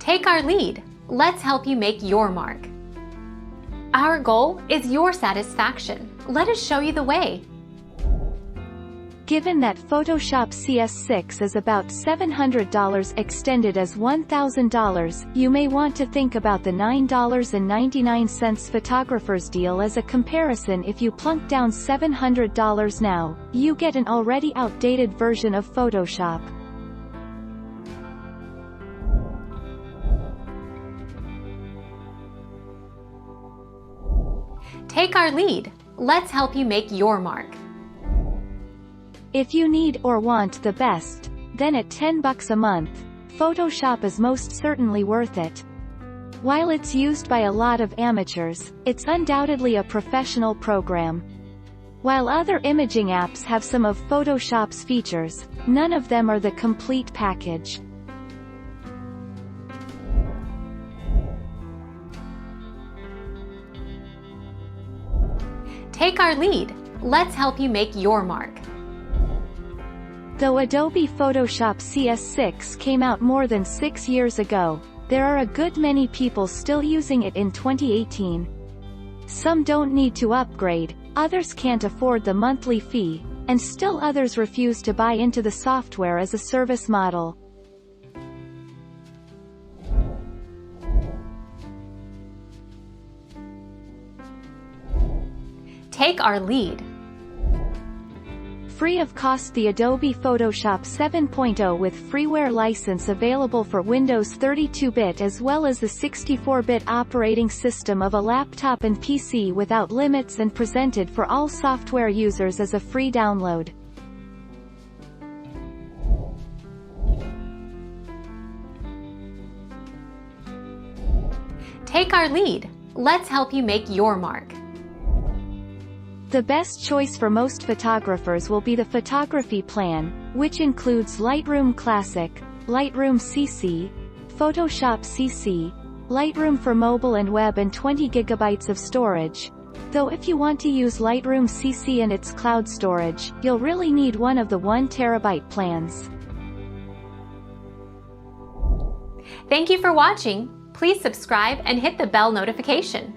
Take our lead. Let's help you make your mark. Our goal is your satisfaction. Let us show you the way. Given that Photoshop CS6 is about $700 extended as $1,000, you may want to think about the $9.99 photographer's deal as a comparison. If you plunk down $700 now, you get an already outdated version of Photoshop. Take our lead. Let's help you make your mark. If you need or want the best, then at $10 a month, Photoshop is most certainly worth it. While it's used by a lot of amateurs, it's undoubtedly a professional program. While other imaging apps have some of Photoshop's features, none of them are the complete package. Take our lead. Let's help you make your mark. Though Adobe Photoshop CS6 came out more than 6 years ago, there are a good many people still using it in 2018. Some don't need to upgrade, others can't afford the monthly fee, and still others refuse to buy into the software as a service model. Take our lead. Free of cost, the Adobe Photoshop 7.0 with freeware license available for Windows 32-bit as well as the 64-bit operating system of a laptop and PC without limits, and presented for all software users as a free download. Take our lead. Let's help you make your mark. The best choice for most photographers will be the photography plan, which includes Lightroom Classic, Lightroom CC, Photoshop CC, Lightroom for mobile and web, and 20 GB of storage. Though if you want to use Lightroom CC and its cloud storage, you'll really need one of the 1 TB plans. Thank you for watching. Please subscribe and hit the bell notification.